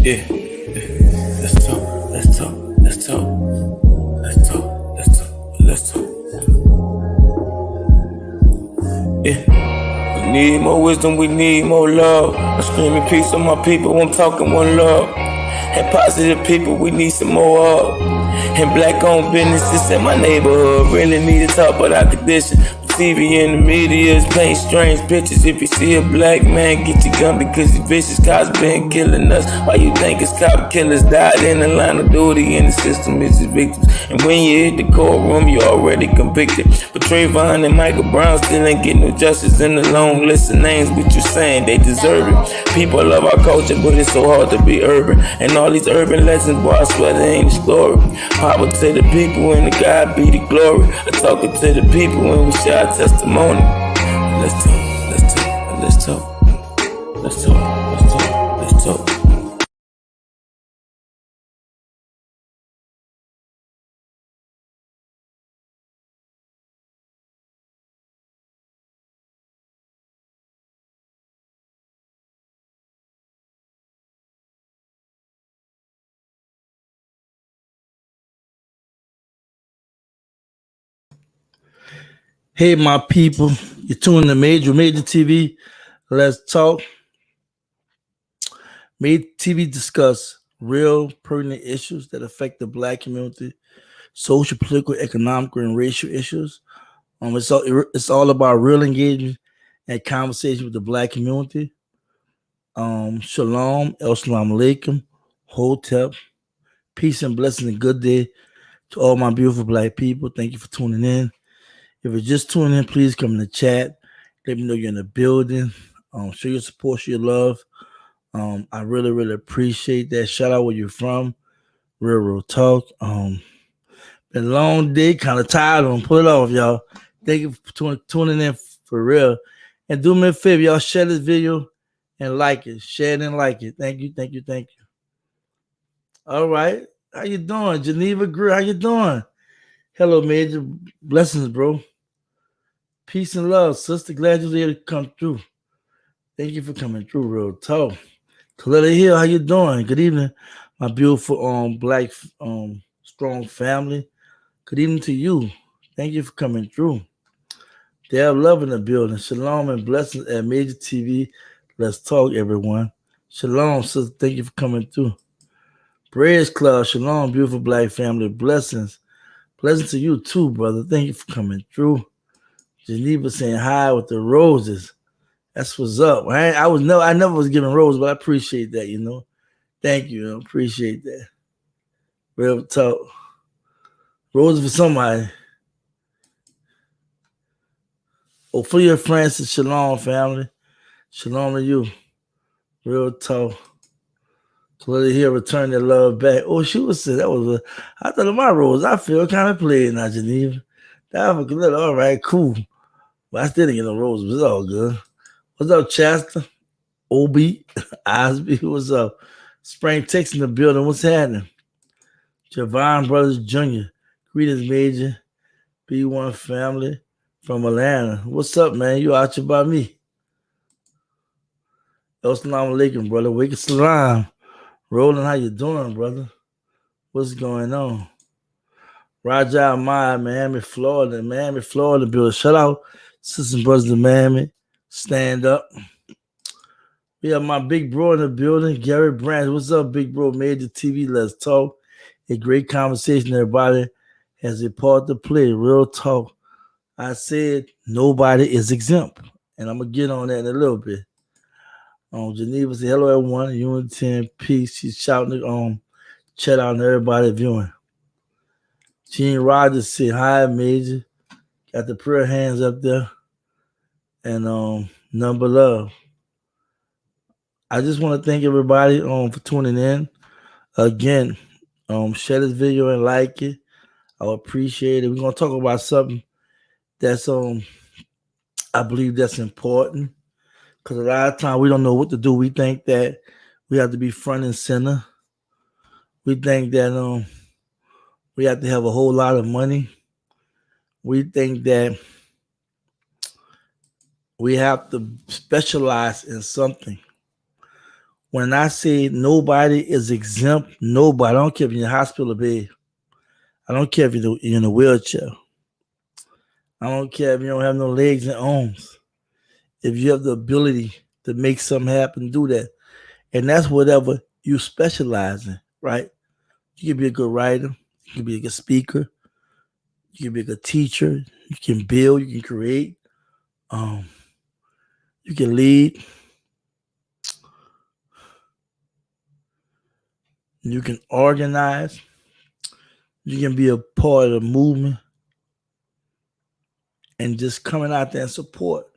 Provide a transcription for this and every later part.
Yeah, let's talk, let's talk, let's talk, let's talk, let's talk, let's talk. Yeah, we need more wisdom, we need more love. I'm screaming peace on my people, I'm talking one love. And positive people, we need some more of. And black-owned businesses in my neighborhood really need to talk about our condition. TV and the media is painting strange pictures. If you see a black man, get your gun because he's vicious. Cops been killing us. Why you think it's cop killers died in the line of duty and the system is the victims? And when you hit the courtroom, you already convicted. But Trayvon and Michael Brown still ain't getting no justice in the long list of names. What you saying? They deserve it. People love our culture, but it's so hard to be urban. And all these urban legends, boy, I swear they ain't a story. Power to the people and the God be the glory. I'm talking to the people when we share testimony. Let's talk, let's talk, let's talk, let's talk, let's talk, let's talk. Hey, my people, you're tuning to Major TV. Let's talk. Major TV discuss real pertinent issues that affect the Black community, social, political, economic, and racial issues. It's all about real engagement and conversation with the Black community. Shalom, El Salam Alaikum, Hotep, peace and blessings and good day to all my beautiful Black people. Thank you for tuning in. If you're just tuning in, please come in the chat. Let me know you're in the building. Show your support, show your love. I really, really appreciate that. Shout out where you're from. Real talk. Been a long day, kind of tired. I'm pull it off, y'all. Thank you for tuning in for real. And do me a favor, y'all, share this video and like it. Share it and like it. Thank you, thank you, thank you. All right. How you doing? Geneva Greer, how you doing? Hello, Major. Blessings, bro. Peace and love, sister. Glad you're able to come through. Thank you for coming through, real talk. Coletta Hill, how you doing? Good evening, my beautiful Black strong family. Good evening to you. Thank you for coming through. They have love in the building. Shalom and blessings at Major TV. Let's talk, everyone. Shalom, sister. Thank you for coming through. Bridge Club, shalom, beautiful Black family. Blessings. Blessings to you too, brother. Thank you for coming through. Geneva saying hi with the roses. That's what's up. I never was giving roses, but I appreciate that, you know. Thank you. I appreciate that. Real talk. Roses for somebody. Ophelia Francis, shalom, family. Shalom to you. Real talk. Let it here return their love back. Oh, she was saying that was I thought of my rose. I feel kind of played now, Geneva. That was good. All right, cool. But I still didn't get no roses. It's all good. What's up, Chester? OB, Osby, what's up? Spring Text in the building. What's happening? Javon Brothers Jr. Greetings, Major. B1 family from Atlanta. What's up, man? You out here by me? Assalamu alaikum, brother. Wake salam. Roland, how you doing, brother? What's going on? Roger Amaya, Miami, Florida. Miami, Florida, building. Shout out, sisters and brothers in Miami. Stand up. We have my big bro in the building, Gary Branch. What's up, big bro? Major TV, let's talk. A great conversation. Everybody has a part to play. Real talk. I said nobody is exempt, and I'm gonna get on that in a little bit. Geneva said hello, everyone. Unity and peace. She's shouting chat out to everybody viewing. Gene Rogers said hi, Major. Got the prayer hands up there, and number love. I just want to thank everybody for tuning in. Again, share this video and like it. I appreciate it. We're gonna talk about something that's I believe that's important, because a lot of times we don't know what to do. We think that we have to be front and center. We think that we have to have a whole lot of money. We think that we have to specialize in something. When I say nobody is exempt, nobody. I don't care if you're in the hospital bed. I don't care if you're in a wheelchair. I don't care if you don't have no legs and arms. If you have the ability to make something happen, do that. And that's whatever you specialize in, right? You can be a good writer. You can be a good speaker. You can be a good teacher. You can build. You can create. Um, you can lead. You can organize. You can be a part of the movement and just coming out there and support.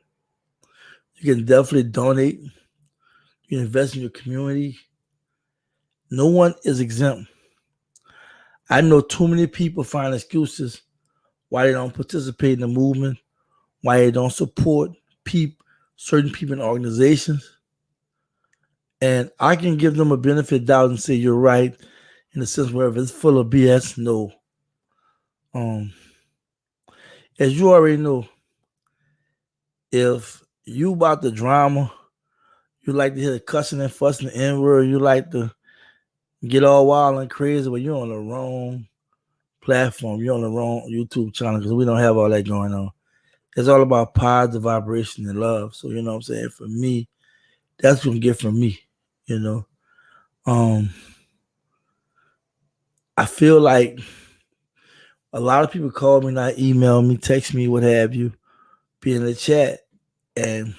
You can definitely donate. You can invest in your community. No one is exempt. I know too many people find excuses why they don't participate in the movement, why they don't support certain people and organizations. And I can give them a benefit of doubt and say you're right in the sense where if it's full of BS, no. As you already know, if you about the drama, you like to hear the cussing and fussing, the N-word, you like to get all wild and crazy, but you're on the wrong platform. You're on the wrong YouTube channel because we don't have all that going on. It's all about positive vibration and love. So, you know what I'm saying? For me, that's what you get from me, you know. I feel like a lot of people call me, not email me, text me, what have you, be in the chat. And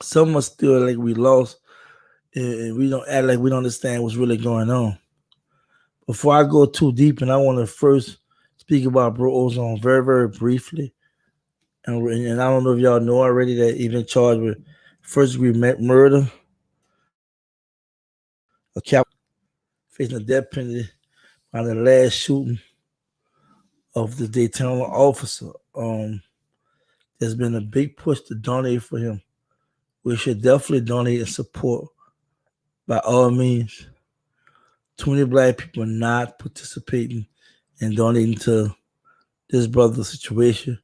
some of us feel like we lost and we don't act like we don't understand what's really going on. Before I go too deep, and I want to first speak about Bro Ozone very, very briefly. And I don't know if y'all know already that he's been charged with first degree murder, a capital facing a death penalty by the last shooting of the Daytona officer. There's been a big push to donate for him. We should definitely donate and support by all means. Too many black people are not participating and donating to this brother's situation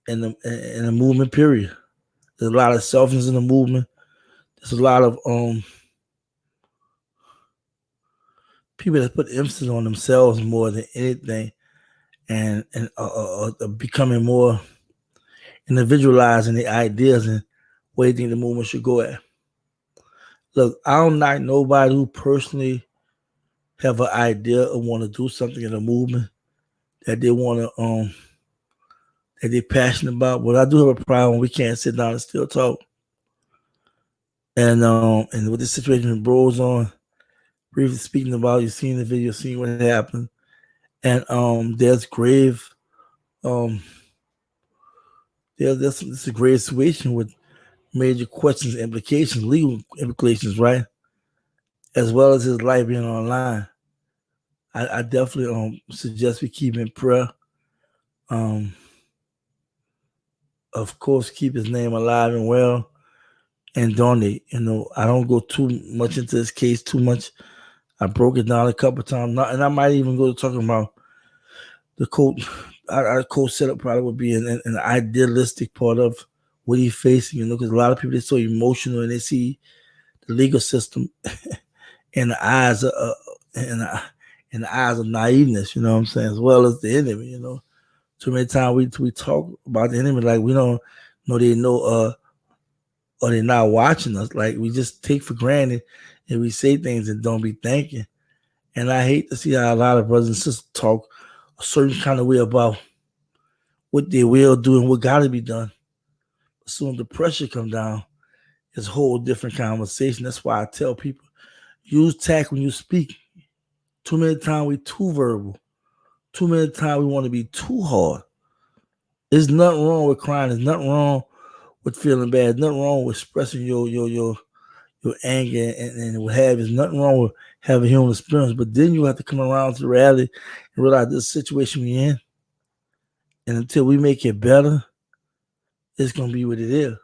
in the movement period. There's a lot of selfishness in the movement. There's a lot of people that put emphasis on themselves more than anything, and becoming more individualizing the ideas and where you think the movement should go at. Look, I don't knock nobody who personally have an idea or want to do something in the movement that they want to that they're passionate about. But I do have a problem when we can't sit down and still talk. And with this situation with Bros on, briefly speaking about, you've seen the video, seen what happened. And there's grave this is a grave situation with major questions and implications, legal implications, right? As well as his life being online. I definitely suggest we keep in prayer. Of course, keep his name alive and well and donate. You know, I don't go too much into this case too much. I broke it down a couple of times, and I might even go to talking about the quote. Our quote setup probably would be an idealistic part of what he's facing, you know, because a lot of people, they're so emotional and they see the legal system in the eyes of in the eyes of naiveness, you know what I'm saying, as well as the enemy, you know. Too many times we talk about the enemy like we don't know they know or they're not watching us. Like we just take for granted and we say things and don't be thinking. And I hate to see how a lot of brothers and sisters talk a certain kind of way about what they will do and what got to be done. As soon as the pressure come down, it's a whole different conversation. That's why I tell people, use tact when you speak. Too many times we too verbal. Too many times we want to be too hard. There's nothing wrong with crying. There's nothing wrong with feeling bad. There's nothing wrong with expressing your anger and what have you. There's nothing wrong with having human experience. But then you have to come around to the reality and realize this situation we're in. And until we make it better, it's going to be what it is.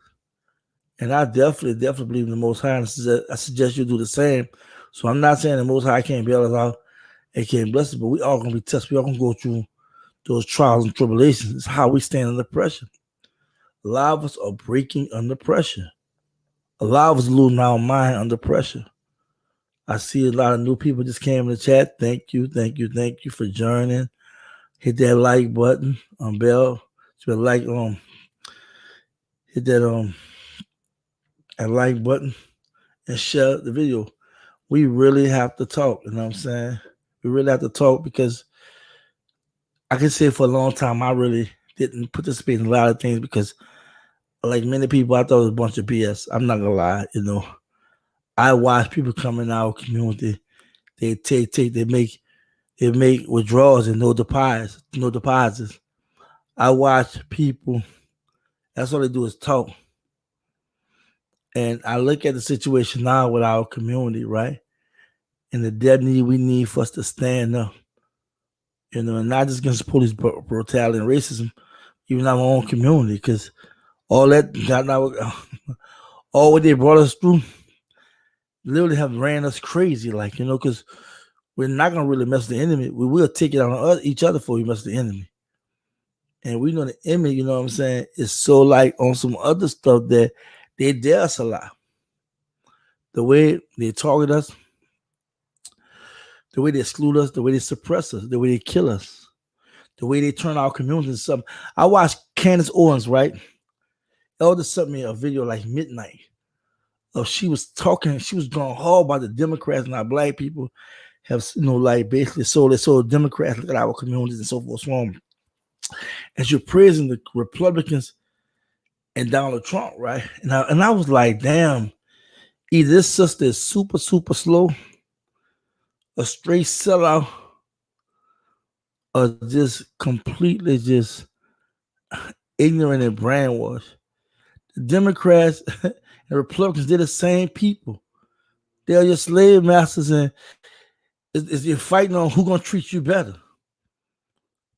And I definitely believe in the Most High. And I suggest you do the same. So I'm not saying the Most High can't bail us out and can't bless us, but we all going to be tested. We all going to go through those trials and tribulations. It's how we stand under pressure. A lot of us are breaking under pressure. A lot of us losing our mind under pressure. I see a lot of new people just came in the chat. Thank you for joining. Hit that like button, bell. So like hit that like button and share the video. We really have to talk. You know what I'm saying? We really have to talk because I can say for a long time I really didn't participate in a lot of things because, like many people, I thought it was a bunch of BS. I'm not gonna lie. I watch people come in our community. They make withdrawals and no deposits. I watch people. That's all they do is talk. And I look at the situation now with our community, right? And the dead need we need for us to stand up. And not just against police brutality and racism, even our own community, because all that all what they brought us through literally have ran us crazy, because we're not gonna really mess with the enemy. We will take it on each other before we mess with the enemy. And we know the enemy, you know what I'm saying, is so on some other stuff that they dare us a lot. The way they target us, the way they exclude us, the way they suppress us, the way they kill us, the way they turn our community into something. I watched Candace Owens, right? Elder sent me a video like midnight of she was going hard about the Democrats and our black people have, basically sold Democrats, look at our communities and so forth. So on. And you're praising the Republicans and Donald Trump, right? And I was like, damn, either this sister is super, super slow, a straight sellout, or just completely just ignorant and brainwashed. The Democrats and Republicans, they're the same people. They're your slave masters, and you're fighting on who's going to treat you better.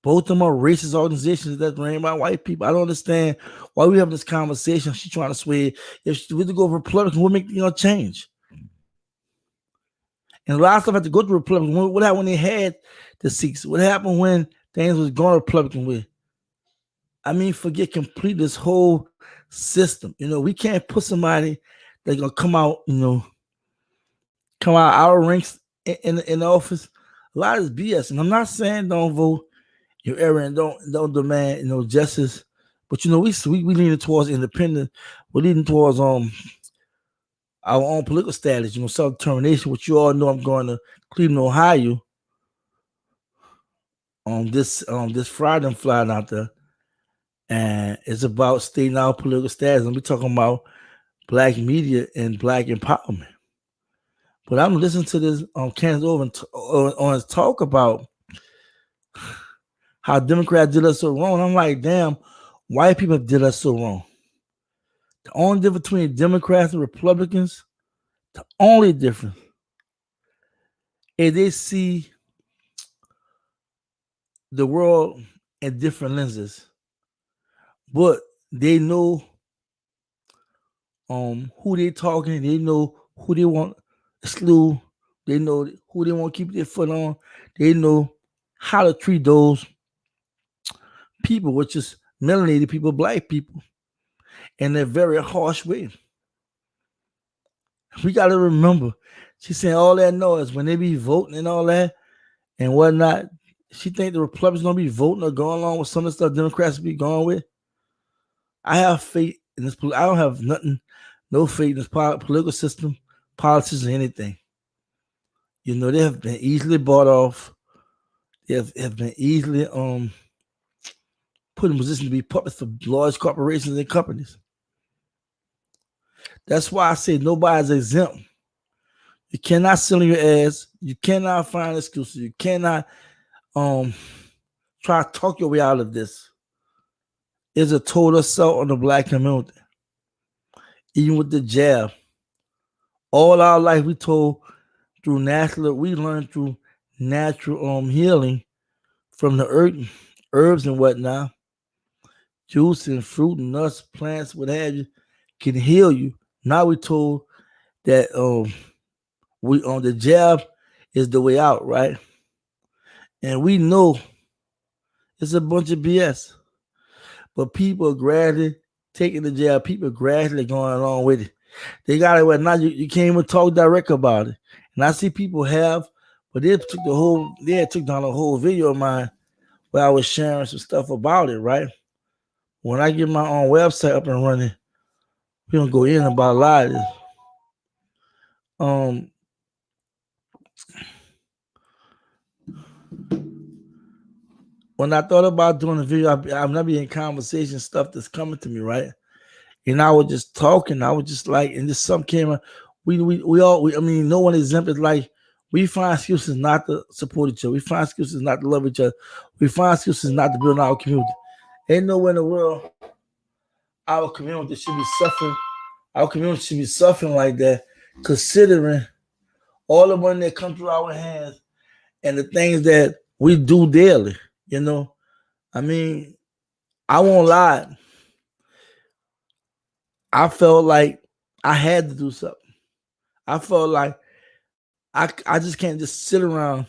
Both of them are racist organizations that ran by white people. I don't understand why we have this conversation. She's trying to sway. If we to go Republican, we'll make change. And a lot of stuff had to go to Republican. What happened when they had the seats? What happened when things was going Republican with? I mean, forget complete this whole system. We can't put somebody that's gonna come out our ranks in the office. A lot of this BS. And I'm not saying don't vote your area and don't demand justice, but we leaning towards independent. We're leaning towards our own political status, self-determination, which you all know. I'm going to Cleveland, Ohio this Friday. I'm flying out there, and it's about stating our political status. And we're talking about black media and black empowerment. But I'm listening to this Candace Owens talk about how Democrats did us so wrong. I'm like, damn, white people did us so wrong. The only difference between Democrats and Republicans, the only difference is they see the world in different lenses. But they know who they talking, they know who they want to exclude, they know who they want to keep their foot on, they know how to treat those people, which is melanated people, black people, in a very harsh way. We got to remember, she's saying all that noise when they be voting and all that and whatnot. She think the Republicans gonna be voting or going along with some of the stuff Democrats be going with. I have faith in this. I don't have no faith in this political system, politics, or anything. They have been easily bought off. They have been easily put in position to be puppets for large corporations and companies. That's why I say nobody's exempt. You cannot sell your ass. You cannot find excuses. You cannot try to talk your way out of this. It's a total assault on the black community. Even with the jab. All our life we told through we learned through natural healing from the herbs and whatnot. Juice and fruit and nuts, plants, what have you, can heal you. Now we told that the jab is the way out, right? And we know it's a bunch of BS. But people are gradually taking the jab. People are gradually going along with it. They got it where now you can't even talk direct about it. And I see people have, but they had took down the whole video of mine where I was sharing some stuff about it, right? When I get my own website up and running, we don't go in about a lot of this. When I thought about doing a video, I'm not being conversation stuff that's coming to me, right? And I was just talking. I was just like, and just something came up. I mean, no one exempt is like, we find excuses not to support each other. We find excuses not to love each other. We find excuses not to build our community. Ain't nowhere in the world our community should be suffering. Our community should be suffering like that, considering all the money that comes through our hands and the things that we do daily. You know, I mean, I won't lie. I felt like I had to do something. I felt like I just can't just sit around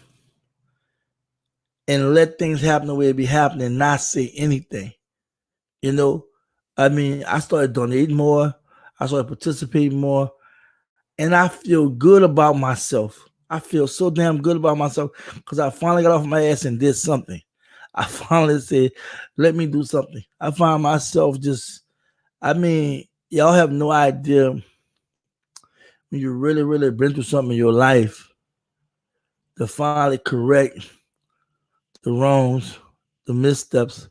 and let things happen the way it be happening and not say anything. You know, I mean, I started donating more. I started participating more. And I feel good about myself. I feel so damn good about myself because I finally got off my ass and did something. I finally said, let me do something. I find myself I mean, y'all have no idea when you really, really been through something in your life to finally correct the wrongs, the missteps,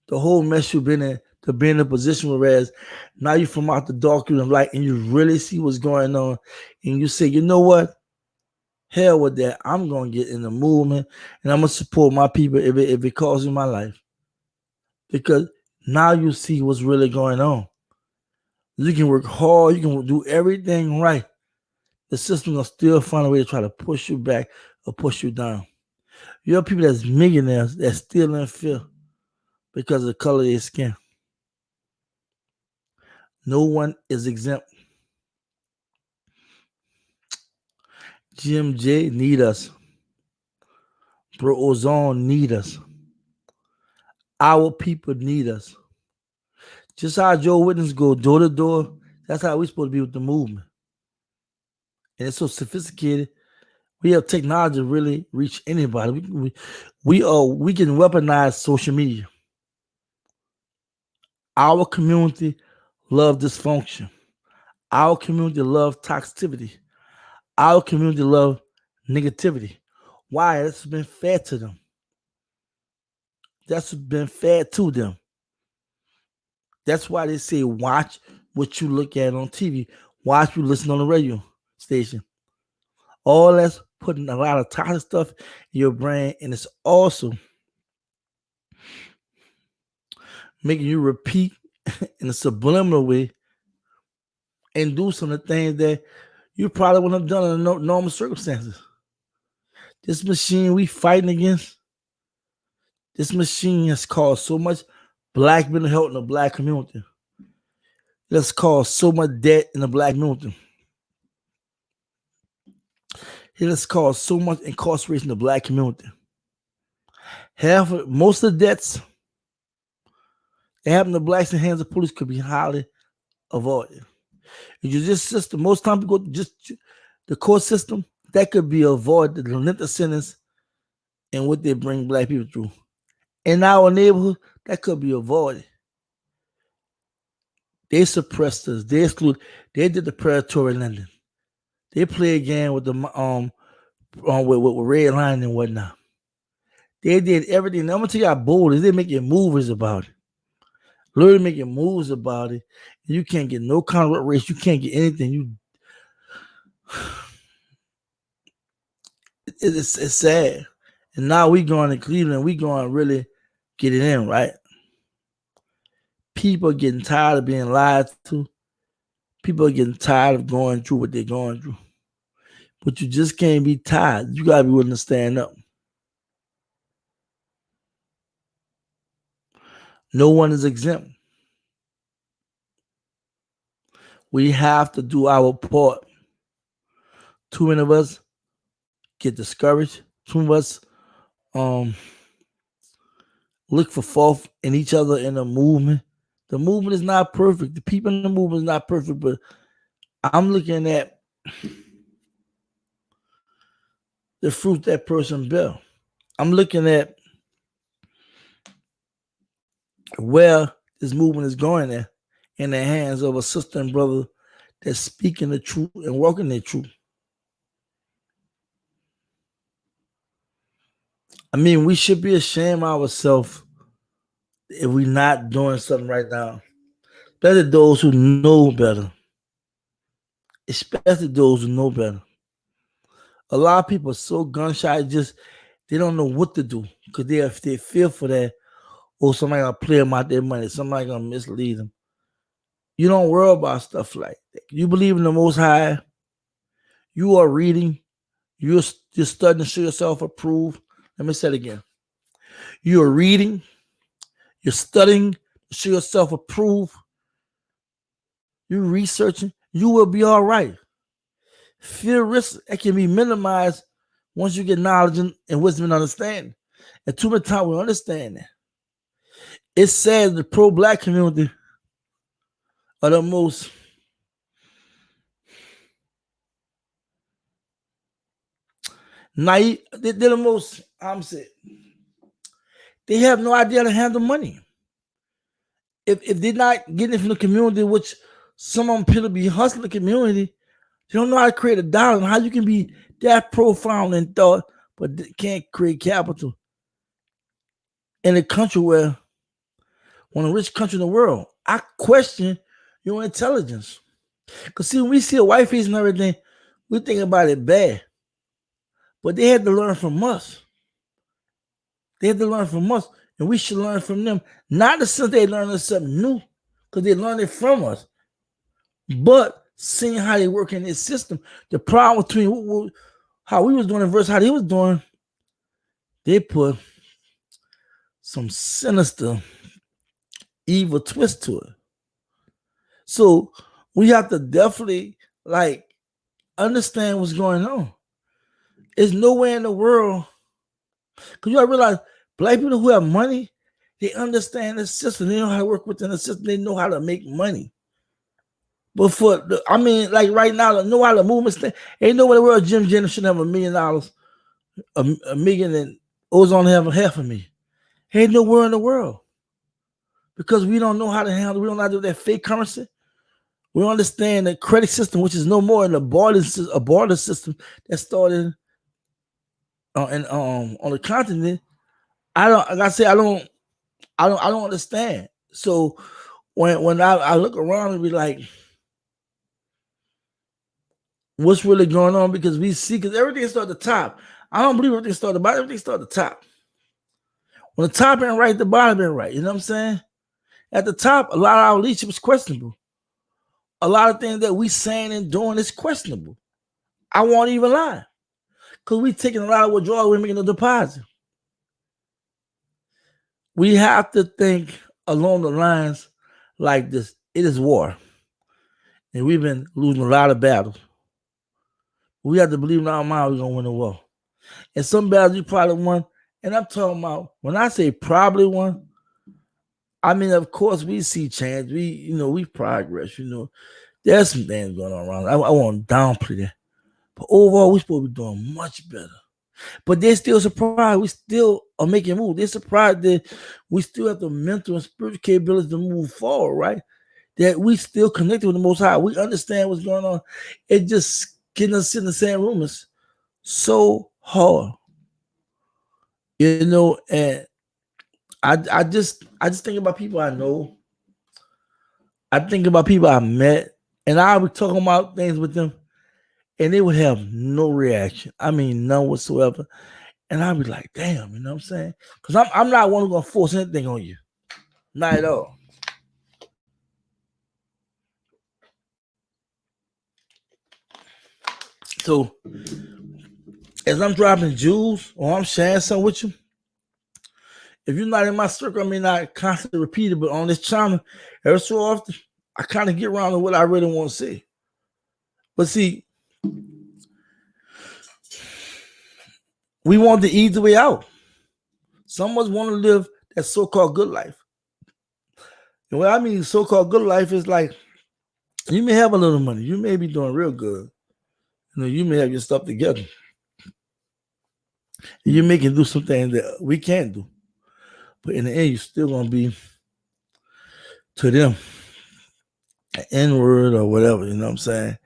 the whole mess you've been in, to be in a position whereas now you're from out the dark and light and you really see what's going on and you say, you know what? Hell with that. I'm going to get in the movement and I'm going to support my people if it costs me my life. Because now you see what's really going on. You can work hard. You can do everything right. The system will still find a way to try to push you back or push you down. You have people that's millionaires that's still in fear because of the color of their skin. No one is exempt. GMJ need us. Bro Ozone need us. Our people need us. Just how Joe Witness go door to door, that's how we supposed to be with the movement. And it's so sophisticated. We have technology to really reach anybody. We can weaponize social media. Our community love dysfunction. Our community love toxicity. Our community love negativity. Why? That's been fed to them. That's been fed to them. That's why they say watch what you look at on TV. Watch what you listen on the radio station. All that's putting a lot of toxic stuff in your brain, and it's also making you repeat in a subliminal way and do some of the things that you probably wouldn't have done in normal circumstances. This machine we fighting against, this machine has caused so much black mental health in the black community. It has caused so much debt in the black community. It has caused so much incarceration in the black community. Most of the debts that happen to blacks in the hands of police could be highly avoided. If you just system, most times people go just the court system, that could be avoided, the length of sentence and what they bring black people through. In our neighborhood, that could be avoided. They suppressed us. They excluded. They did the predatory lending. They play a game with the with red line and whatnot. They did everything. Now, I'm gonna tell you how bold it is. They're making movies about it. Literally making moves about it. You can't get no kind of race. You can't get anything. It's sad. And now we going to Cleveland. We going to really get it in, right? People are getting tired of being lied to. People are getting tired of going through what they're going through. But you just can't be tired. You got to be willing to stand up. No one is exempt. We have to do our part. Too many of us get discouraged. Too many of us look for fault in each other in the movement. The movement is not perfect. The people in the movement is not perfect, but I'm looking at the fruit that person bear. I'm looking at where this movement is going at in the hands of a sister and brother that's speaking the truth and walking the truth. I mean, we should be ashamed of ourselves if we're not doing something right now. Especially those who know better. Especially those who know better. A lot of people are so gun shy, just they don't know what to do because they feel for that. Or somebody gonna play them out their money. Somebody gonna mislead them. You don't worry about stuff like that. You believe in the Most High. You are reading. You're studying to show yourself approved. Let me say it again. You are reading. You're studying to show yourself approved. You're researching. You will be all right. Fear risk it can be minimized once you get knowledge and wisdom and understanding. And too many times we understand that. It's sad the pro-black community are the most naive. They're the most, I'm saying, they have no idea how to handle money. If they're not getting it from the community, which some of them appear to be hustling the community, they don't know how to create a dollar and how you can be that profound in thought, but can't create capital in a country where, one of the rich countries in the world. I question your intelligence. Because see, when we see a white face and everything, we think about it bad. But they had to learn from us. They had to learn from us, and we should learn from them. Not in the sense they learning something new, because they learned it from us, but seeing how they work in this system. The problem between how we was doing it versus how they was doing, they put some sinister, evil twist to it. So we have to definitely understand what's going on. There's nowhere in the world, because you gotta realize black people who have money, they understand the system. They know how to work within the system. They know how to make money. But right now, to know how the movement stand. Ain't nowhere in the world Jim Jennings should have $1 million, a million, and Ozone have $500,000. Ain't nowhere in the world. Because we don't know how to handle, we don't know how to do that fake currency. We don't understand the credit system, which is no more in a barter system that started on the continent. I don't understand. So when I look around and be like, what's really going on? Because we see, because everything starts at the top. I don't believe everything starts at the bottom. Everything starts at the top. When the top ain't right, the bottom ain't right. You know what I'm saying? At the top, a lot of our leadership is questionable. A lot of things that we saying and doing is questionable. I won't even lie. Because we taking a lot of withdrawal, we're making a deposit. We have to think along the lines like this. It is war. And we've been losing a lot of battles. We have to believe in our mind we're going to win the war. And some battles we probably won. And I'm talking about, when I say probably won, I mean, of course, we see change. We progress. There's some things going on around. I want to downplay that. But overall, we're supposed to be doing much better. But they're still surprised. We still are making moves. They're surprised that we still have the mental and spiritual capability to move forward, right? That we still connected with the Most High. We understand what's going on. It just getting us in the same room is so hard. And I just think about people I know. I think about people I met, and I would talk about things with them, and they would have no reaction. I mean, none whatsoever. And I'd be like, damn, you know what I'm saying? Because I'm not one who's going to force anything on you. Not at all. So, as I'm dropping jewels or I'm sharing something with you, if you're not in my circle, I may not constantly repeat it, but on this channel, every so often, I kind of get around to what I really want to say. But see, we want the easy way out. Some of us want to live that so-called good life. And what I mean so-called good life is like, you may have a little money. You may be doing real good. You may have your stuff together. You may can do something that we can't do. But in the end, you're still gonna be to them an N-word or whatever, you know what I'm saying?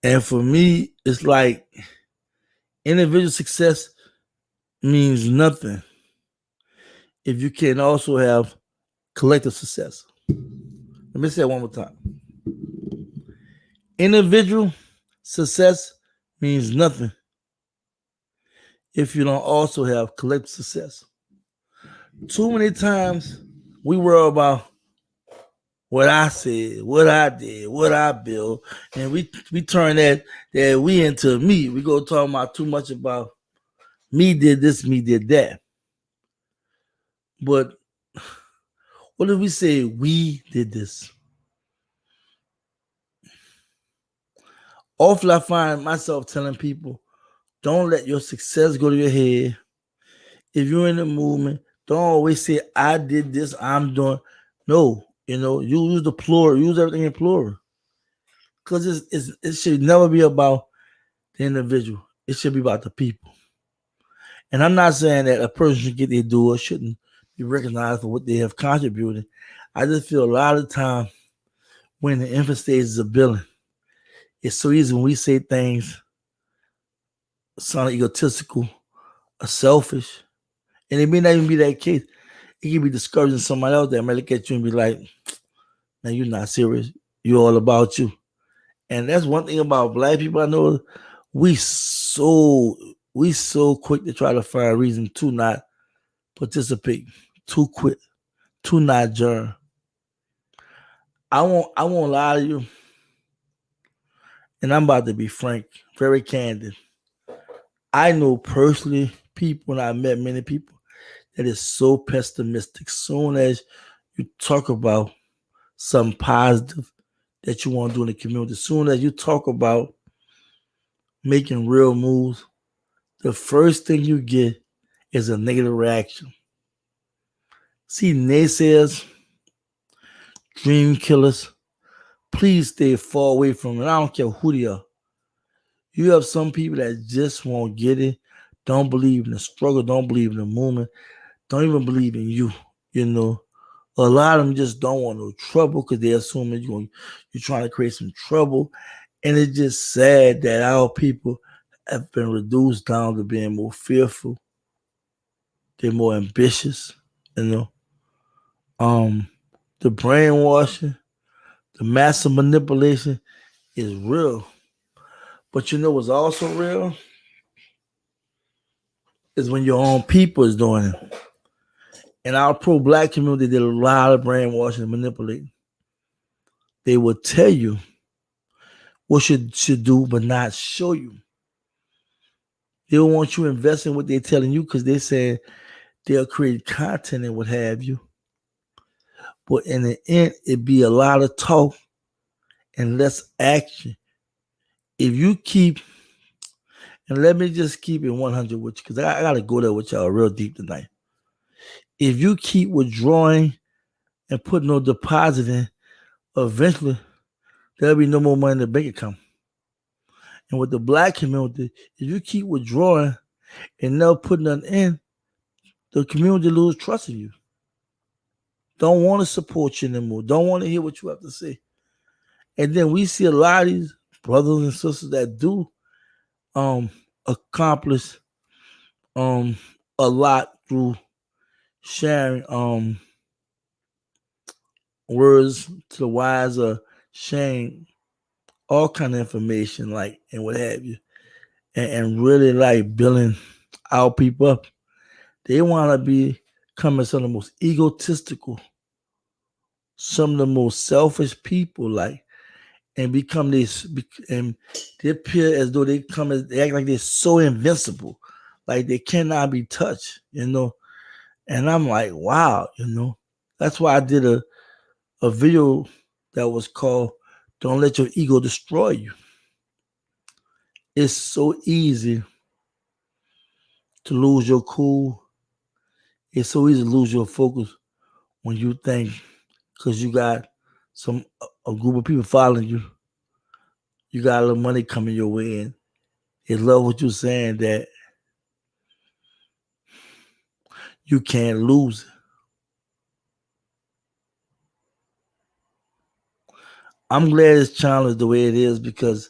And for me, it's like individual success means nothing if you can also have collective success. Let me say it one more time. Individual success means nothing if you don't also have collective success. Too many times we worry about what I said, what I did, what I built, and we turn that we into me. We go talking about too much about me did this, me did that. But what if we say we did this? Often I find myself telling people, don't let your success go to your head. If you're in the movement, don't always say, I did this, I'm doing. No, you use the plural, use everything in plural. Because it should never be about the individual. It should be about the people. And I'm not saying that a person should get their due or shouldn't be recognized for what they have contributed. I just feel a lot of time when the infant stages of building, it's so easy when we say things sound egotistical or selfish. And it may not even be that case. It can be discouraging somebody else that might look at you and be like, man, you're not serious. You're all about you. And that's one thing about black people I know. We so quick to try to find a reason to not participate, to quit, to not join. I won't lie to you, and I'm about to be frank, very candid. I know personally people, and I've met many people that is so pessimistic. Soon as you talk about something positive that you want to do in the community, soon as you talk about making real moves, the first thing you get is a negative reaction. See, naysayers, dream killers, please stay far away from it. I don't care who they are. You have some people that just won't get it, don't believe in the struggle, don't believe in the movement, don't even believe in you. You know, a lot of them just don't want no trouble because they assume that you're trying to create some trouble. And it's just sad that our people have been reduced down to being more fearful. They're more ambitious, you know. The brainwashing, the massive manipulation is real. But you know what's also real? Is when your own people is doing it. And our pro-black community did a lot of brainwashing and manipulating. They will tell you what you should do, but not show you. They don't want you to invest in what they're telling you because they say they'll create content and what have you. But in the end, it'd be a lot of talk and less action. If you keep, and let me just keep it 100 with you because I got to go there with y'all real deep tonight. If you keep withdrawing and put no deposit in, eventually there'll be no more money in the bank account. And with the black community, if you keep withdrawing and never put nothing in, the community lose trust in you. Don't want to support you anymore. Don't want to hear what you have to say. And then we see a lot of these brothers and sisters that do accomplish a lot through sharing words to the wise or sharing all kind of information like and what have you. And really like building our people up. They want to become some of the most egotistical, some of the most selfish people, like, and become this, and they appear as though they act like they're so invincible, like they cannot be touched, And I'm like, wow, That's why I did a video that was called "Don't Let Your Ego Destroy You." It's so easy to lose your cool. It's so easy to lose your focus when you think because you got a group of people following you, you got a little money coming your way, and they love what you're saying that you can't lose it. I'm glad this channel is the way it is because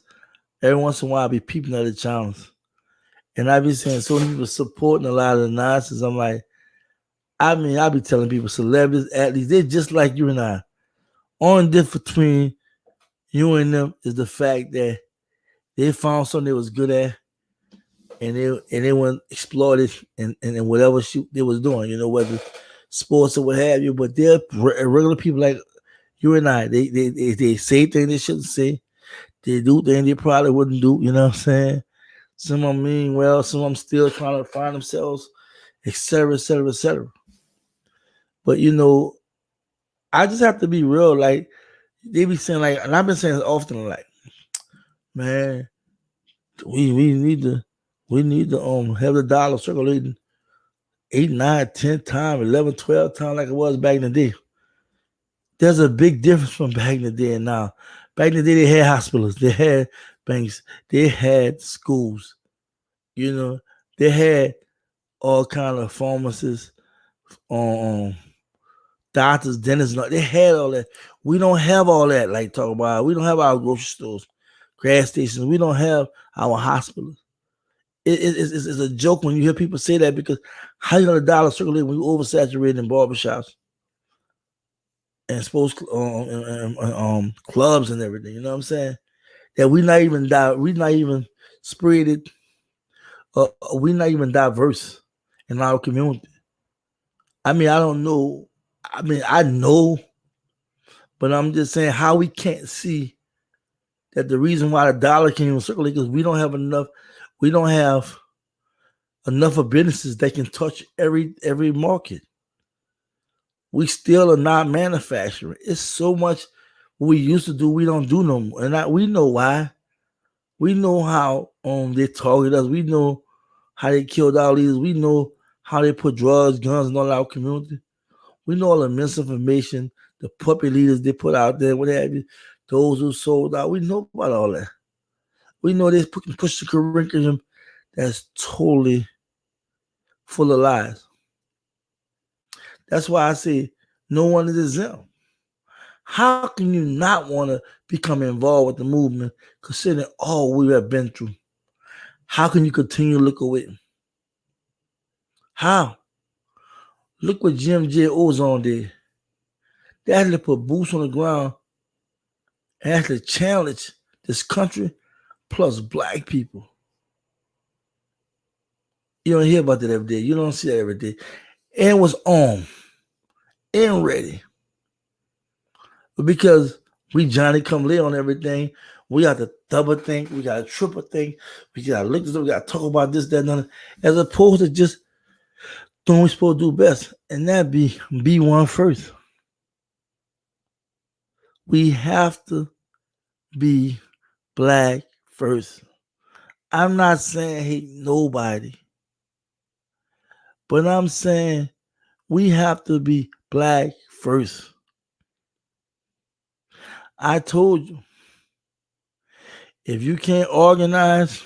every once in a while I be peeping at the channels. And I be saying so many people supporting a lot of the nonsense. I'm like, I be telling people, celebrities, athletes, they're just like you and I. Only difference between you and them is the fact that they found something they was good at and they went exploited and whatever shoot they was doing, whether sports or what have you. But they're regular people like you and I. They say things they shouldn't say. They do things they probably wouldn't do. You know what I'm saying? Some of them mean well, some of them still trying to find themselves, etc., etc., etc. But I just have to be real. Like they be saying, like, and I've been saying this often, like, man, we need to have the dollar circulating 8, 9, 10 times, 11, 12 times like it was back in the day. There's a big difference from back in the day and now. Back in the day, they had hospitals, they had banks, they had schools, they had all kind of pharmacists, doctors, dentists, they had all that. We don't have all that, like talk about. We don't have our grocery stores, gas stations. We don't have our hospitals. It's a joke when you hear people say that because how you gonna dollar circulate when you oversaturated in barbershops and sports clubs and everything? You know what I'm saying? That we not even spread it. We not even diverse in our community. I mean, I don't know. I mean, I know, but I'm just saying how we can't see that the reason why the dollar can't even circulate because we don't have enough. We don't have enough of businesses that can touch every market. We still are not manufacturing. It's so much what we used to do we don't do no more, and we know why. We know how they target us. We know how they killed our leaders. We know how they put drugs, guns in all our community. We know all the misinformation, the puppy leaders they put out there, what have you, those who sold out. We know about all that. We know they push the curriculum that's totally full of lies. That's why I say no one is exempt. How can you not want to become involved with the movement considering all we have been through? How can you continue to look away? How? Look what Jim J. Ozone did. They actually put boots on the ground and actually challenge this country plus black people. You don't hear about that every day. You don't see that every day. And it was on and ready. But because we Johnny come late on everything, we got to double think, we got to triple think, we got to look this up, we got to talk about this, that, and other, as opposed to just doing what we're supposed to do best, and that be one first. We have to be black first. I'm not saying hate nobody, but I'm saying we have to be black first. I told you, if you can't organize,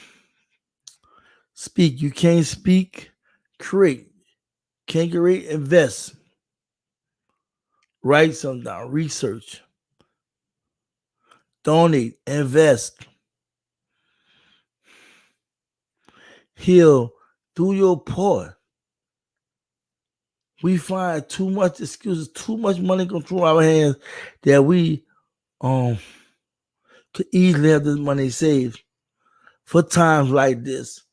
speak. You can't speak, create. Can't create, invest. Write something down, research. Donate, invest. Heal, do your part. We find too much excuses, too much money going through our hands that we could easily have this money saved for times like this.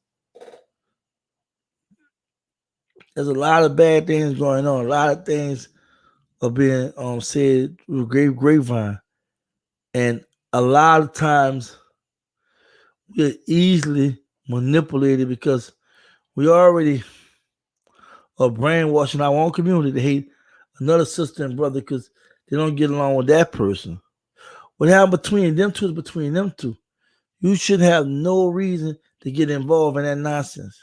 There's a lot of bad things going on. A lot of things are being said through grapevine. And a lot of times we're easily manipulated because we already are brainwashing our own community to hate another sister and brother because they don't get along with that person. What happened between them two is between them two. You should have no reason to get involved in that nonsense.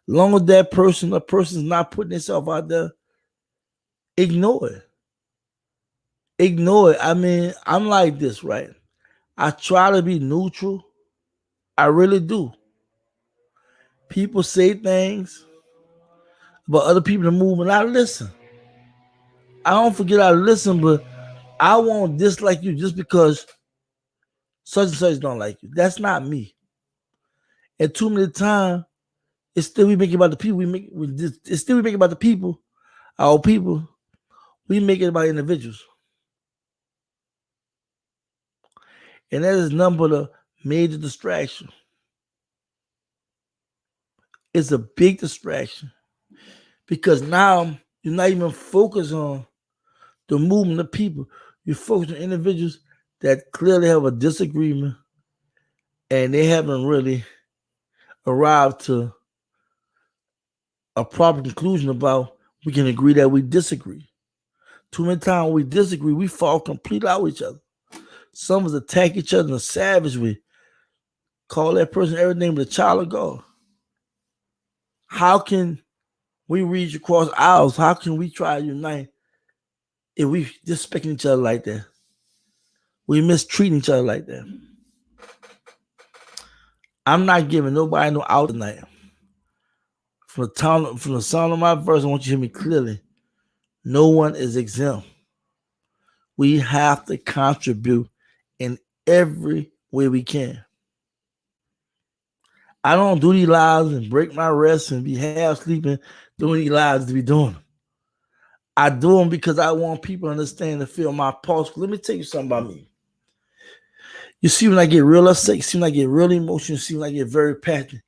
As long as that person's not putting itself out there, ignore it. Ignore it. I mean, I'm like this, right? I try to be neutral. I really do. People say things about other people to move, and I listen. I don't forget I listen, but I won't dislike you just because such and such don't like you. That's not me. And too many times, it's still we make it about the people. It's still we make it about the people, our people. We make it about individuals, and that is nothing but a major distraction. It's a big distraction because now you're not even focused on the movement of people. You focus on individuals that clearly have a disagreement and they haven't really arrived to a proper conclusion about we can agree that we disagree. Too many times when we disagree, we fall completely out with each other. Some of us attack each other in a savage way. Call that person everything but a child of God. How can we reach across aisles? How can we try to unite if we disrespecting each other like that? We mistreating each other like that. I'm not giving nobody no out tonight. From the sound of my voice, I want you to hear me clearly. No one is exempt. We have to contribute in every way we can. I don't do these lives and break my rest and be half sleeping doing these lives to be doing them. I do them because I want people to understand and feel my pulse. Let me tell you something about me. You see, when I get real upset, you see when I get really emotional, you see when I get very passionate.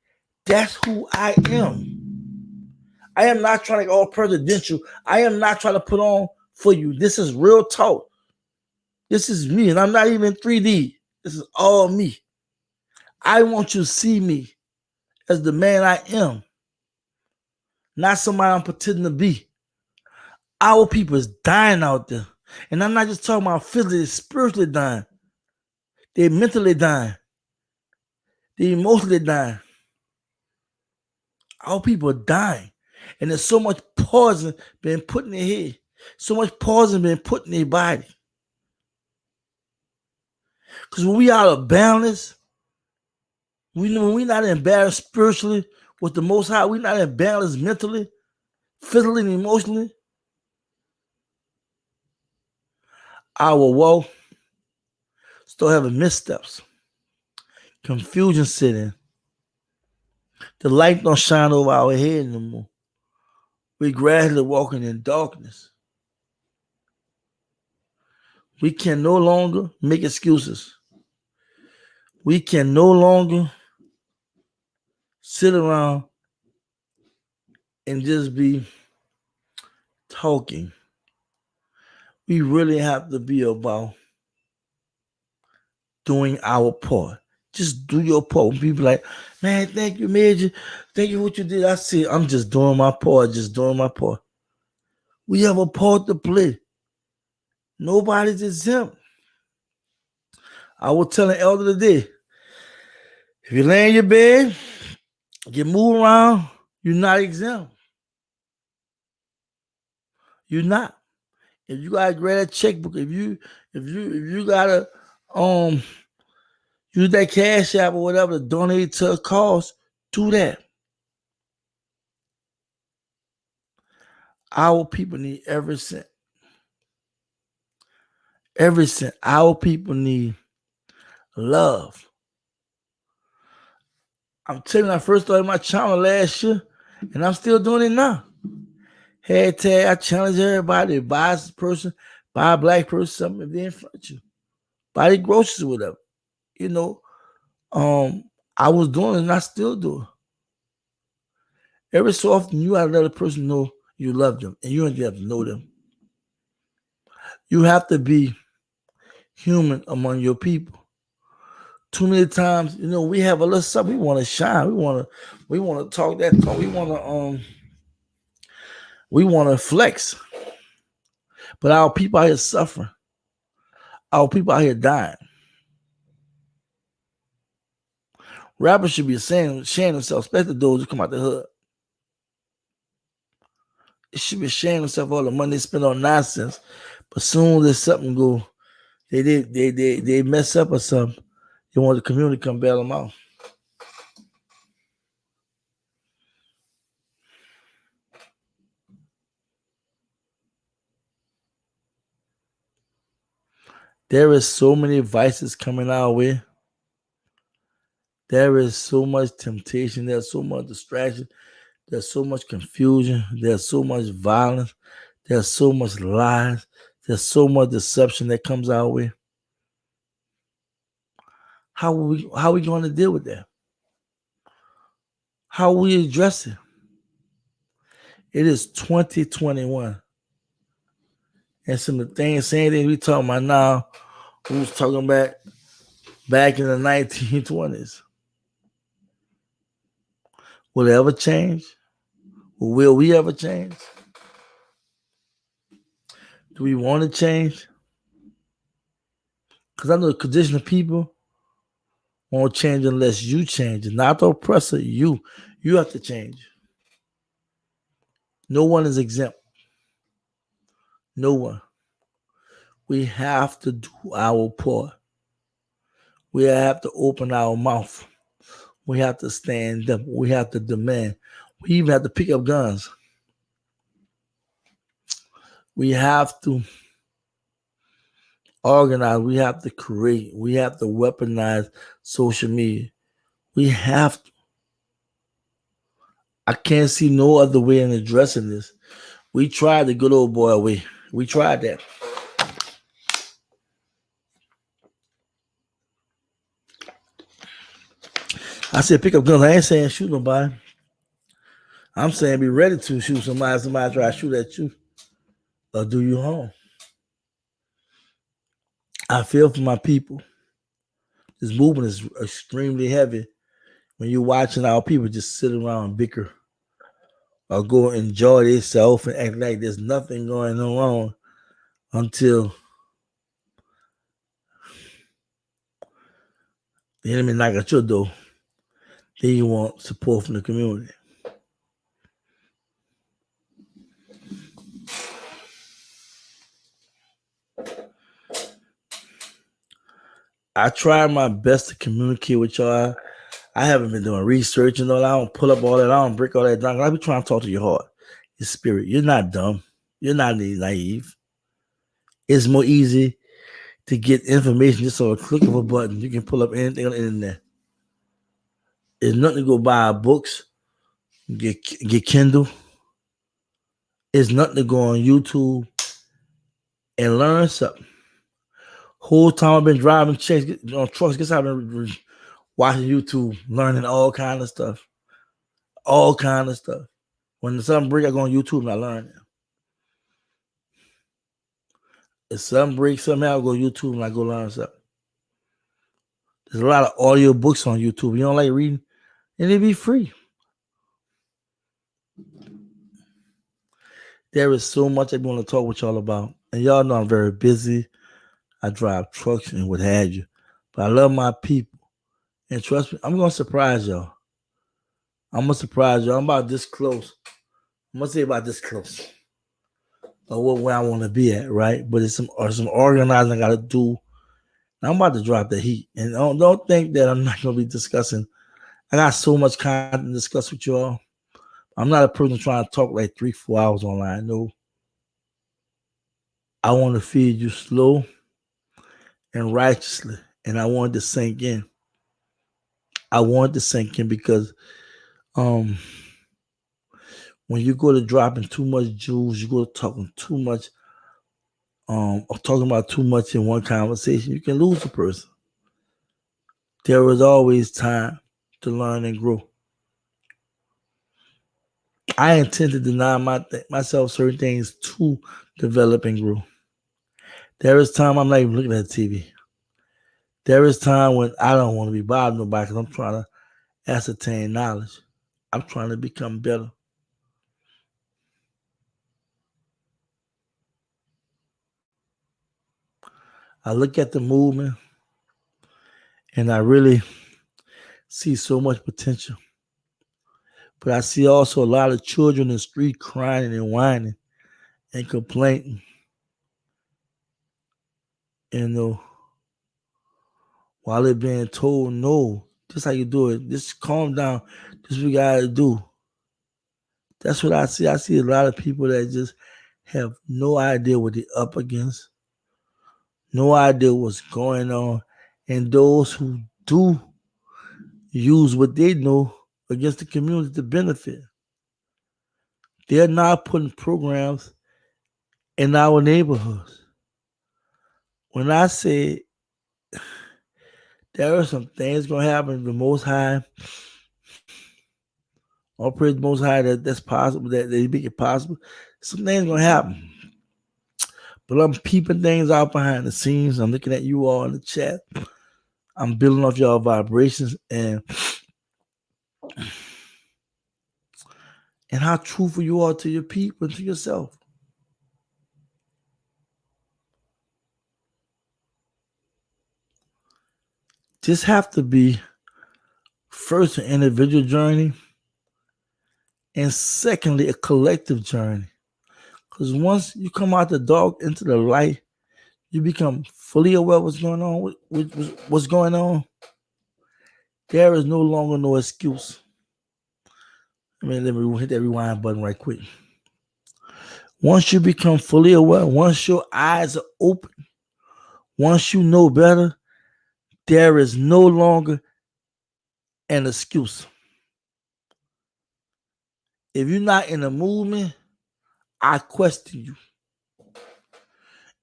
That's who I am. I am not trying to get all presidential. I am not trying to put on for you. This is real talk. This is me, and I'm not even 3D. This is all me. I want you to see me as the man I am, not somebody I'm pretending to be. Our people is dying out there. And I'm not just talking about physically, spiritually dying. They're mentally dying. They're emotionally dying. Our people are dying. And there's so much poison being put in their head. So much poison being put in their body. Because when we out of balance, when we're not in balance spiritually with the Most High, we're not in balance mentally, physically, and emotionally, our walk start having missteps. Confusion set in. The light don't shine over our head anymore. We're gradually walking in darkness. We can no longer make excuses. We can no longer sit around and just be talking. We really have to be about doing our part. Just do your part. When people like, man, thank you, Major. Thank you for what you did. I said, I'm just doing my part, just doing my part. We have a part to play. Nobody's exempt. I was telling Elder today, if you lay in your bed, you move around, you're not exempt. You're not. If you gotta grab that checkbook, if you gotta use that cash app or whatever to donate to a cause, do that. Our people need every cent. Every cent. Our people need love. I'm telling you, I first started my channel last year, and I'm still doing it now. Hashtag, I challenge everybody to buy a person, buy a black person something if they in front of you. Buy the groceries or whatever. You know, I was doing it and I still do it. Every so often, you gotta let a person know you love them, and you don't have to know them. You have to be human among your people. Too many times, we have a little something. We want to shine. We want to talk that talk. We want to flex. But our people out here suffering. Our people out here dying. Rappers should be ashamed themselves, especially those who come out the hood. It should be ashamed themselves all the money they spend on nonsense. But soon as something go, they mess up or something, they want the community to come bail them out. There is so many vices coming our way. There is so much temptation. There's so much distraction. There's so much confusion. There's so much violence. There's so much lies. There's so much deception that comes our way. How are we going to deal with that? How will we address it? It is 2021. And some of the things, same thing we talking about now, we was talking about back in the 1920s. Will it ever change? Will we ever change? Do we want to change? Because I know the condition of people won't change unless you change. Not the oppressor, you. You have to change. No one is exempt. No one. We have to do our part. We have to open our mouth. We have to stand up. We have to demand. We even have to pick up guns. We have to organize. We have to create. We have to weaponize social media. We have to. I can't see no other way in addressing this. We tried the good old boy way. We tried that. I said pick up guns. I ain't saying shoot nobody. I'm saying be ready to shoot somebody. Somebody try to shoot at you or do you harm. I feel for my people. This movement is extremely heavy when you're watching our people just sit around and bicker or go enjoy themselves and act like there's nothing going on until the enemy knock at your door. Then you want support from the community. I try my best to communicate with y'all. I haven't been doing research and all. I don't pull up all that. I don't break all that down. I be trying to talk to your heart, your spirit. You're not dumb. You're not naive. It's more easy to get information just on a click of a button. You can pull up anything on the internet. It's nothing to go buy books, get Kindle. It's nothing to go on YouTube and learn something. Whole time I've been driving trucks, guess I've been watching YouTube, learning all kind of stuff. All kind of stuff. When something breaks, I go on YouTube and I learn it. If something breaks somehow, I go YouTube and I go learn something. There's a lot of audio books on YouTube. You don't like reading? And it'd be free. There is so much I want to talk with y'all about. And y'all know I'm very busy. I drive trucks and what have you. But I love my people. And trust me, I'm going to surprise y'all. I'm going to surprise y'all. I'm about this close. I'm going to say about this close. Or where I want to be at, right? But it's some organizing I got to do. I'm about to drop the heat. And don't think that I'm not going to be discussing. I got so much content to discuss with y'all. I'm not a person trying to talk like 3-4 hours online. No. I want to feed you slow and righteously. And I want it to sink in. I want it to sink in because when you go to dropping too much jewels, you go to talking too much, or talking about too much in one conversation, you can lose a person. There is always time to learn and grow. I intend to deny myself certain things to develop and grow. There is time I'm not even looking at TV. There is time when I don't want to be bothered nobody because I'm trying to ascertain knowledge. I'm trying to become better. I look at the movement and I really see so much potential. But I see also a lot of children in the street crying and whining and complaining. And while they're being told, no, this is how you do it. Just calm down. This is what we got to do. That's what I see. I see a lot of people that just have no idea what they're up against, no idea what's going on. And those who do use what they know against the community to benefit. They're not putting programs in our neighborhoods. When I say there are some things going to happen, the Most High, all praise the Most High, that's possible, that they make it possible. Some things going to happen. But I'm peeping things out behind the scenes. I'm looking at you all in the chat. I'm building off y'all vibrations and how truthful you are to your people and to yourself. This have to be first an individual journey and secondly a collective journey. Because once you come out the dark into the light, you become fully aware of what's going on. What's going on? There is no longer no excuse. Let me hit that rewind button right quick. Once you become fully aware, once your eyes are open, once you know better, there is no longer an excuse. If you're not in a movement, I question you.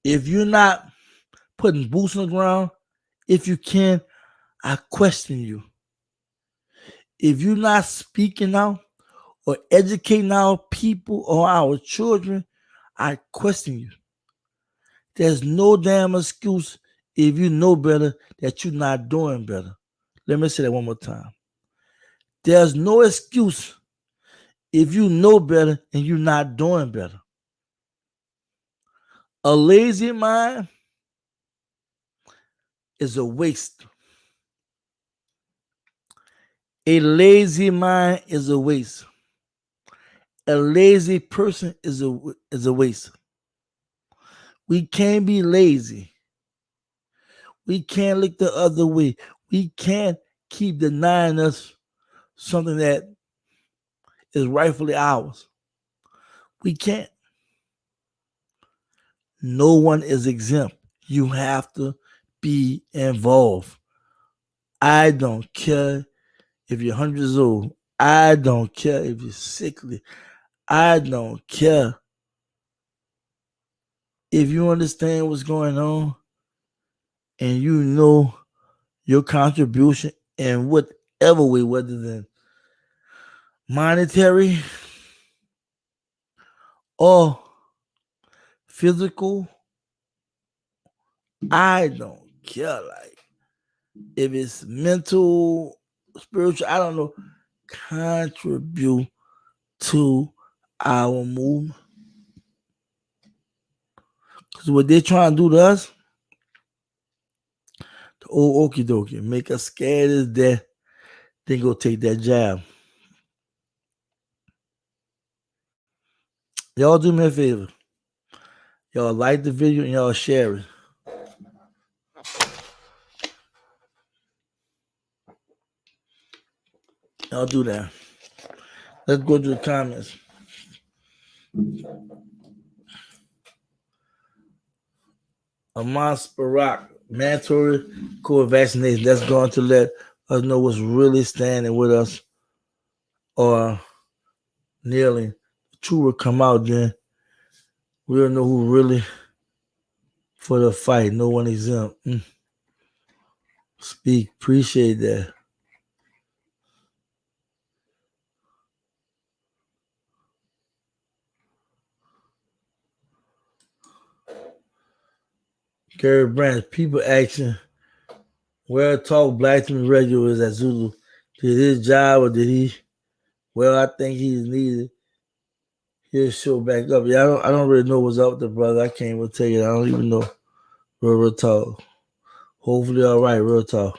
If you're not putting boots on the ground, if you can, I question you. If you're not speaking out or educating our people or our children, I question you. There's no damn excuse if you know better that you're not doing better. Let me say that one more time. There's no excuse if you know better and you're not doing better. A lazy mind is a waste. A lazy mind is a waste. A lazy person is a waste. We can't be lazy. We can't look the other way. We can't keep denying us something that is rightfully ours. We can't. No one is exempt. You have to be involved. I don't care if you're 100 years old. I don't care if you're sickly. I don't care if you understand what's going on and you know your contribution in whatever way, whether than monetary or physical. I don't care. Like if it's mental, spiritual, I don't know. Contribute to our movement. Because what they're trying to do to us, the old okie dokie, make us scared as death, then go take that jab. Y'all do me a favor. Y'all like the video and y'all share it. Y'all do that. Let's go to the comments. Amas Barak, mandatory COVID vaccination. That's going to let us know what's really standing with us or kneeling. The truth will come out then. We'll know who really for the fight. No one exempt. Speak. Appreciate that. Gary Branch, people asking where Talk Black to Me Radio is at Zulu. Did his job or did he? Well, I think he's needed. He'll show back up. Yeah, I don't really know what's up with the brother. I can't even tell you. I don't even know. Real talk. Hopefully, all right. Real talk.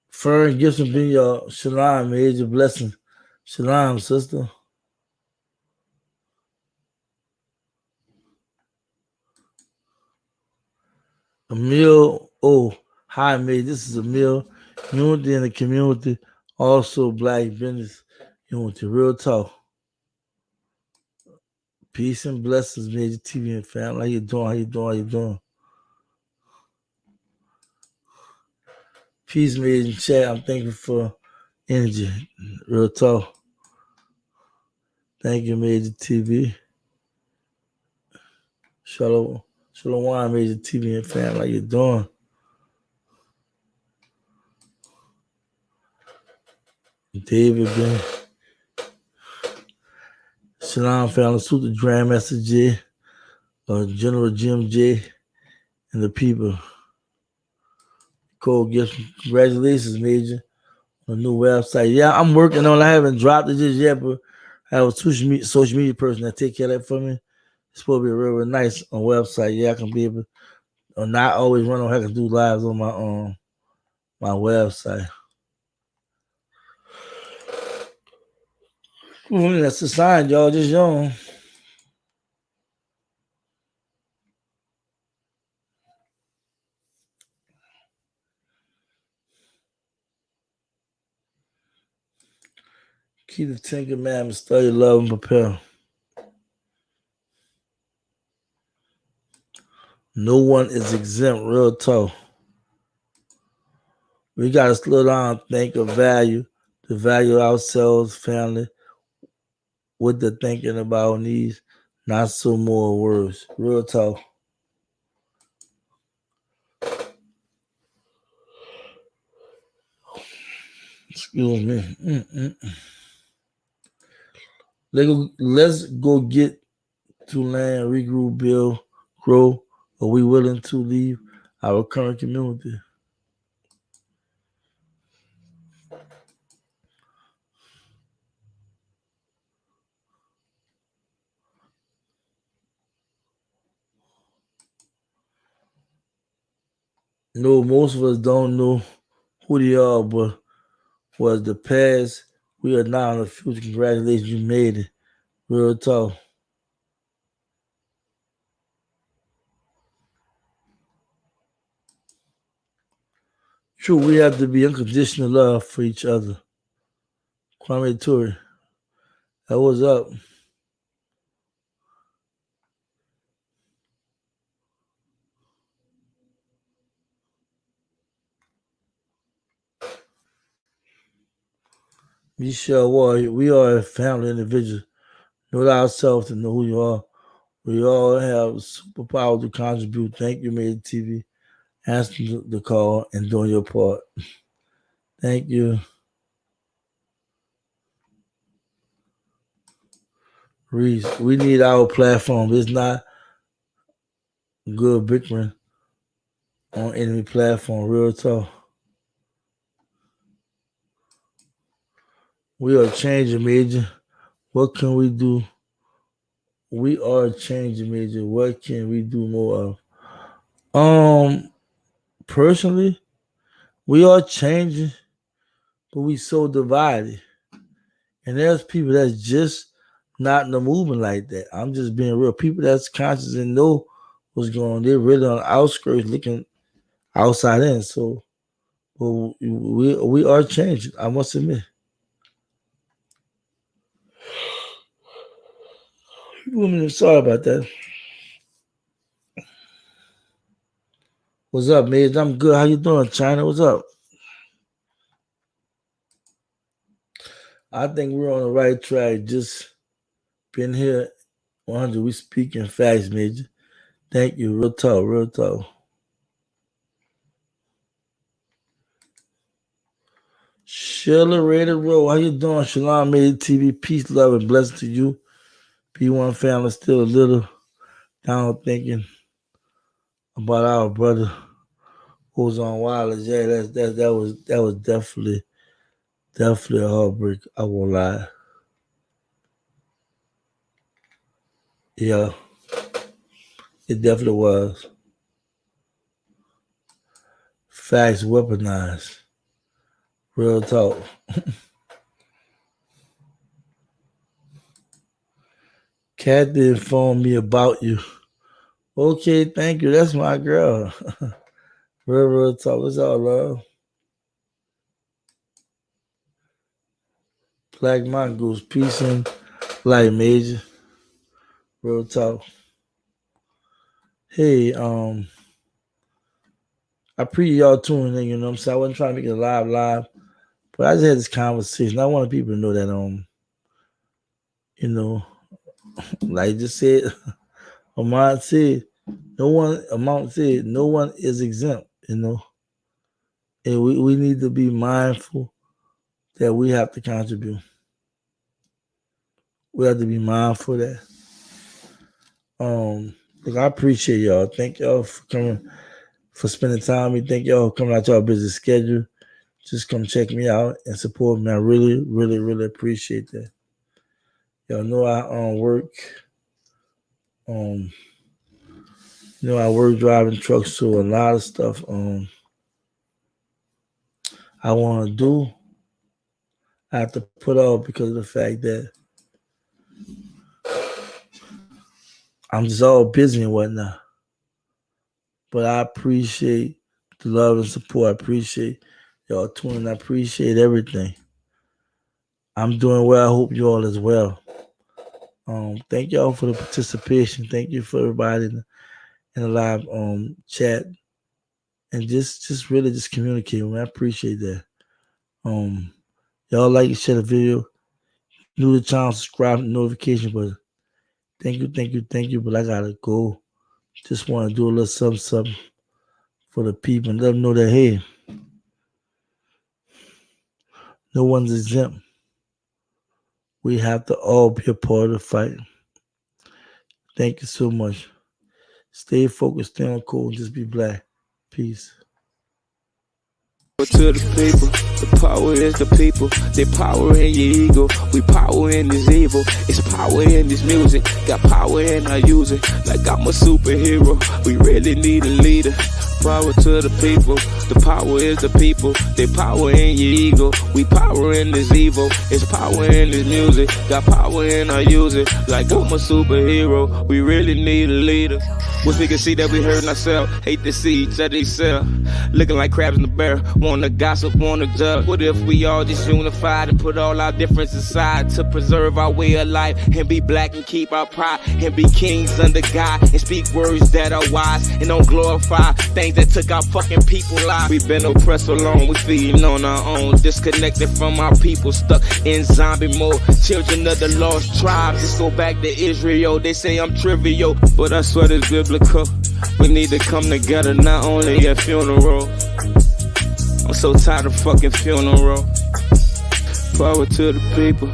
Fern Gibson, be your shalom. May your blessing. Shalom, sister. Emil, hi, mate. This is Emil. Unity in the community. Also, Black business unity. Real talk. Peace and blessings, Major TV and family. How you doing? How you doing? How you doing? Peace, Major chat. I'm thankful for energy. Real talk. Thank you, Major TV. Shalom, Major TV and fam. How you doing? David, Ben. Shalom, family. Salute the Grandmaster J, General Jim J, and the people. Cold gifts. Congratulations, Major, on a new website. Yeah, I'm working on it. I haven't dropped it just yet, but I have a social media person that take care of that for me. It's supposed to be a real nice website. Yeah, I can be able to not always run on. I can do lives on my website. That's the sign, y'all. Just young. Keep the 10 commandments, study, love, and prepare. No one is exempt. Real talk. We got to slow down, think of value, to value ourselves, family, with the thinking about needs, not so more words. Real talk. Excuse me. Let's go get to land, regroup, build, grow. Are we willing to leave our current community? No, most of us don't know who they are, but was the past. We are now in the future. Congratulations, you made it. Real talk. True, we have to be unconditional love for each other. Kwame Ture, that was up. Michelle Ward, we are a family individual. Know ourselves to know who you are. We all have superpower to contribute. Thank you, Made TV. Answering the call and doing your part. Thank you. Reese, we need our platform. It's not good bickering on enemy platform. Real talk. We are changing, Major. What can we do? We are changing, Major. What can we do more of? Personally, we are changing, but we so divided. And there's people that's just not in the movement like that. I'm just being real. People that's conscious and know what's going on. They're really on the outskirts looking outside in. So we are changing, I must admit. Sorry about that. What's up, man? I'm good. How you doing, China? What's up? I think we're on the right track. Just been here 100. We speaking facts, Major. Thank you. Real talk, real talk. Sheila Rated Road, how you doing? Shalom, Made TV. Peace, love, and blessing to you. P1 family still a little down thinking about our brother who was on wireless. Yeah, that was definitely a heartbreak. I won't lie. Yeah, it definitely was. Facts weaponized. Real talk. Kathy informed me about you. Okay, thank you. That's my girl. Real talk. It's all love. Black Mongoose, peace and light, Major. Real talk. Hey, I appreciate y'all tuning in, you know what I'm saying? I wasn't trying to make it live, but I just had this conversation. I wanted people to know that, you know, like just said, Amount said, no one is exempt, you know. And we need to be mindful that we have to contribute. We have to be mindful of that. Look, I appreciate y'all. Thank y'all for coming, for spending time with me. Thank y'all for coming out to our busy schedule. Just come check me out and support me. I really, really, really appreciate that. Y'all know I work. I work driving trucks, so a lot of stuff I want to do, I have to put off because of the fact that I'm just all busy and whatnot. But I appreciate the love and support. I appreciate y'all tuning. I appreciate everything. I'm doing well. I hope you all as well. Thank y'all for the participation. Thank you for everybody in the live chat. And just really just communicating. I appreciate that. Y'all like and share the video. New to the channel, subscribe, notification button. Thank you. But I gotta go. Just want to do a little something for the people and let them know that, hey, no one's exempt. We have to all be a part of the fight. Thank you so much. Stay focused, stay on cool, just be black. Peace. To the people, the power is the people. They power in your ego. We power in this evil. It's power in this music. Got power and I use it like I'm a superhero. We really need a leader. Power to the people. The power is the people. They power in your ego. We power in this evil. It's power in this music. Got power and I use it like I'm a superhero. We really need a leader. Wish we could see that we hurting ourselves. Hate to see each other excel. Looking like crabs in the barrel. Wanna gossip, wanna judge. What if we all just unified and put all our differences aside to preserve our way of life and be black and keep our pride and be kings under God and speak words that are wise and don't glorify things that took our fucking people lives. We've been oppressed so long, we feeding on our own, disconnected from our people, stuck in zombie mode. Children of the lost tribes, just go back to Israel. They say I'm trivial, but I swear it's biblical. We need to come together, not only at funeral. I'm so tired of fucking funeral. Power to the people.